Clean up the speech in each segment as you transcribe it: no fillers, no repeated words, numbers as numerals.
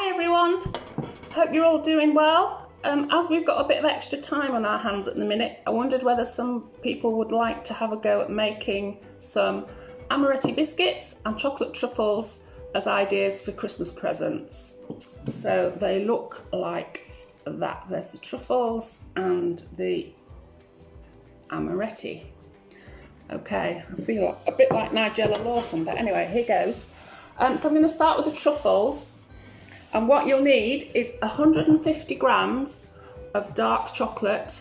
Hi everyone, hope you're all doing well. As we've got a bit of extra time on our hands at the minute, I wondered whether some people would like to have a go at making some amaretti biscuits and chocolate truffles as ideas for Christmas presents. So they look like that. There's the truffles and the amaretti. Okay, I feel a bit like Nigella Lawson, but anyway, here goes. So I'm going to start with the truffles, and what you'll need is 150 grams of dark chocolate,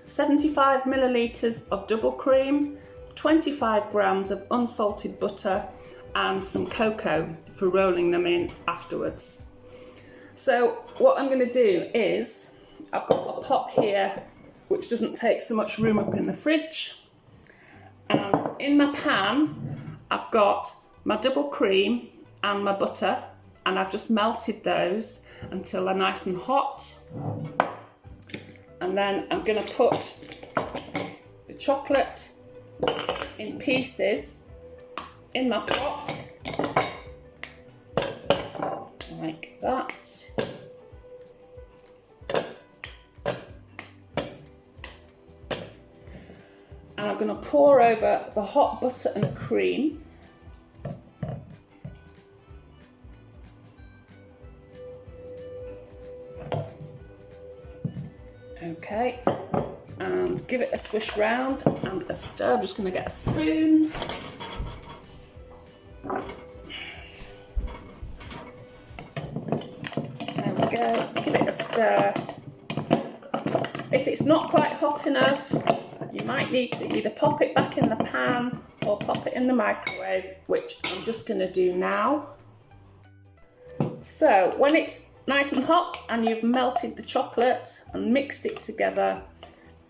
75 millilitres of double cream, 25 grams of unsalted butter, and some cocoa for rolling them in afterwards. So what I'm going to do is, I've got a pot here which doesn't take so much room up in the fridge, and in my pan I've got my double cream and my butter, and I've just melted those until they're nice and hot. And then I'm going to put the chocolate in pieces in my pot, like that. And I'm going to pour over the hot butter and cream. Okay, and give it a swish round and a stir. I'm just going to get a spoon. There we go, give it a stir. If it's not quite hot enough, you might need to either pop it back in the pan or pop it in the microwave, which I'm just going to do now. So when it's nice and hot and you've melted the chocolate and mixed it together,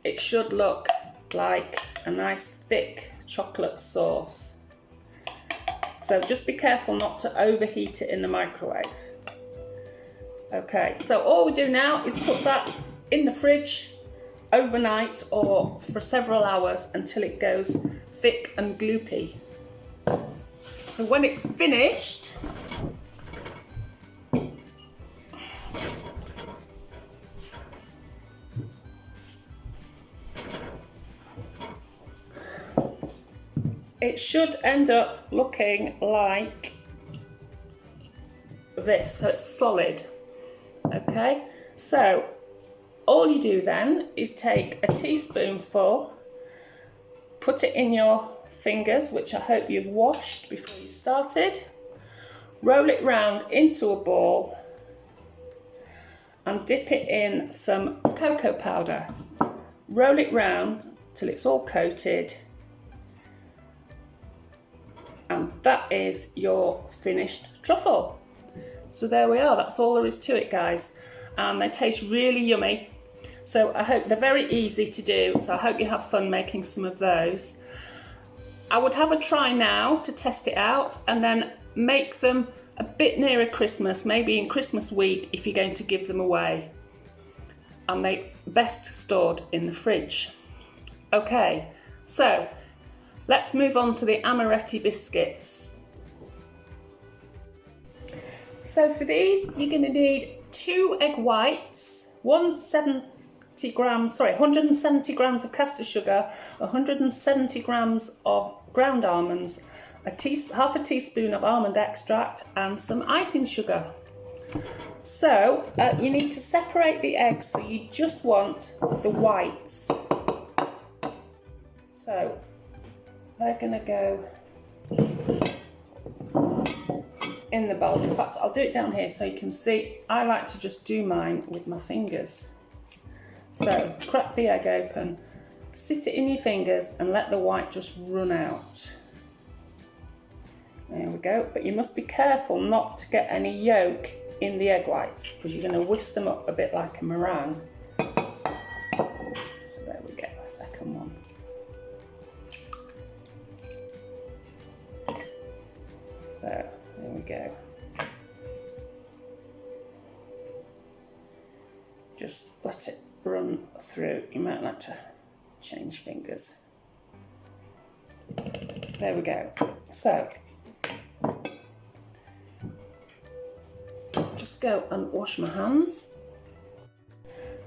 it should look like a nice thick chocolate sauce. So just be careful not to overheat it in the microwave. Okay, so all we do now is put that in the fridge overnight or for several hours until it goes thick and gloopy. So when it's finished, it should end up looking like this, so it's solid. Okay, so all you do then is take a teaspoonful, put it in your fingers, which I hope you've washed before you started, roll it round into a ball and dip it in some cocoa powder. Roll it round till it's all coated, and that is your finished truffle. So there we are, that's all there is to it, guys, and they taste really yummy. So I hope they're very easy to do, so I hope you have fun making some of those. I would have a try now to test it out and then make them a bit nearer Christmas, maybe in Christmas week if you're going to give them away, and they best stored in the fridge. Okay, so let's move on to the amaretti biscuits. So for these, you're going to need 2 egg whites, 170 grams of caster sugar, 170 grams of ground almonds, half a teaspoon of almond extract, and some icing sugar. So you need to separate the eggs, so you just want the whites. So they're going to go in the bowl. In fact, I'll do it down here so you can see. I like to just do mine with my fingers. So crack the egg open, sit it in your fingers and let the white just run out. There we go, but you must be careful not to get any yolk in the egg whites because you're going to whisk them up a bit like a meringue. So there we go, the second one. So there we go. Just let it run through. You might like to change fingers. There we go. So go and wash my hands.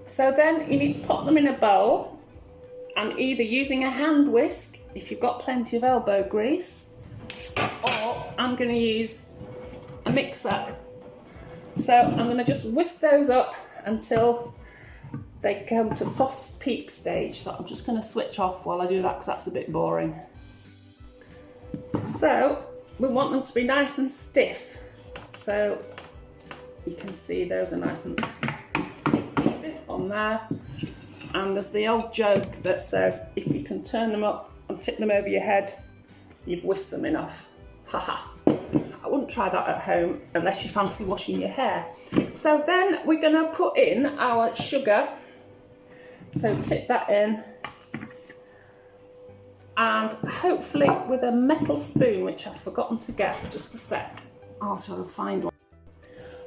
So then you need to pop them in a bowl, and either using a hand whisk if you've got plenty of elbow grease, or I'm going to use a mixer. So I'm going to just whisk those up until they come to soft peak stage. So I'm just going to switch off while I do that because that's a bit boring. So we want them to be nice and stiff. So you can see those are nice and stiff on there. And there's the old joke that says if you can turn them up and tip them over your head, you've whisked them enough. Haha. I wouldn't try that at home unless you fancy washing your hair. So then we're going to put in our sugar. So tip that in. And hopefully with a metal spoon, which I've forgotten to get, just a sec. I'll try to find one.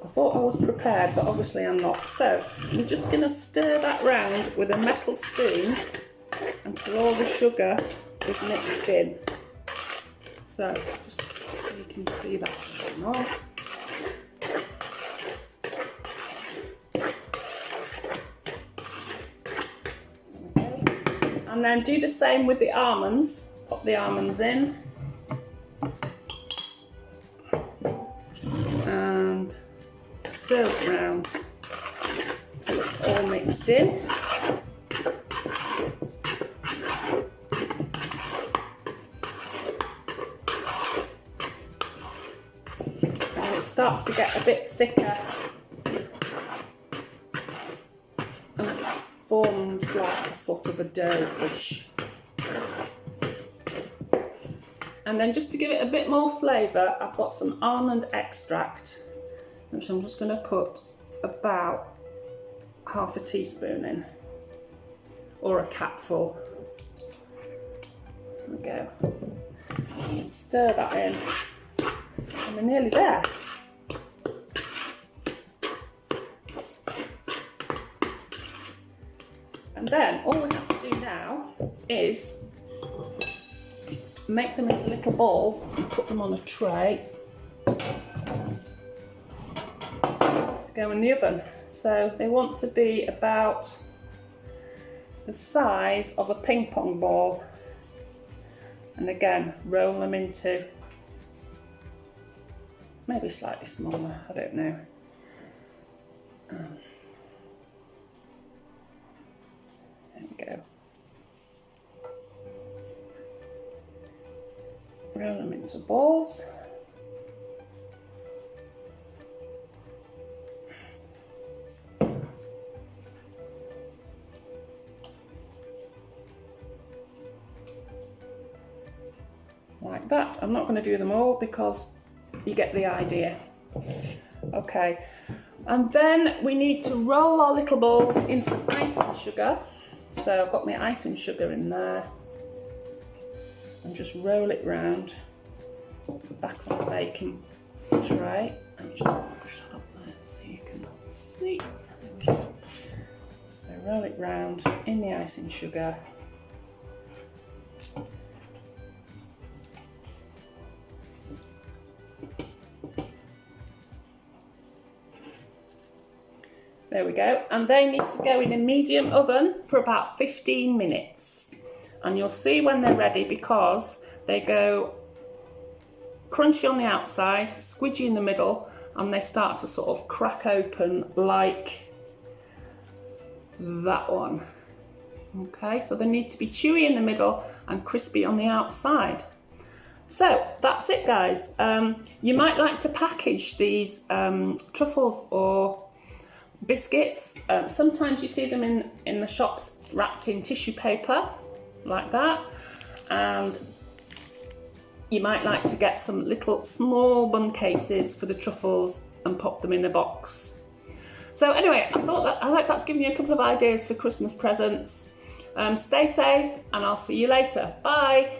I thought I was prepared, but obviously I'm not. So I'm just going to stir that round with a metal spoon until all the sugar is mixed in. So just so you can see that going on. Okay. And then do the same with the almonds. Pop the almonds in. And stir it around until it's all mixed in. And it starts to get a bit thicker and it forms like a sort of a dough-ish. And then just to give it a bit more flavour, I've got some almond extract, which I'm just going to put about half a teaspoon in, or a capful. There we go. And stir that in, and we're nearly there. And then all we have to do now is make them into little balls and put them on a tray to go in the oven. So they want to be about the size of a ping pong ball, and again roll them into maybe slightly smaller, I don't know. There we go. Roll them into balls. Like that. I'm not going to do them all because you get the idea. Okay, and then we need to roll our little balls in some icing sugar. So I've got my icing sugar in there. And just roll it round back on the baking tray, and just push that up there so you can see. So roll it round in the icing sugar. There we go, and they need to go in a medium oven for about 15 minutes. And you'll see when they're ready because they go crunchy on the outside, squidgy in the middle, and they start to sort of crack open like that one. Okay, so they need to be chewy in the middle and crispy on the outside. So that's it, guys. You might like to package these truffles or biscuits. Sometimes you see them in the shops wrapped in tissue paper like that, and you might like to get some little small bun cases for the truffles and pop them in a box. So anyway, I hope that's given you a couple of ideas for Christmas presents. Stay safe, and I'll see you later. Bye.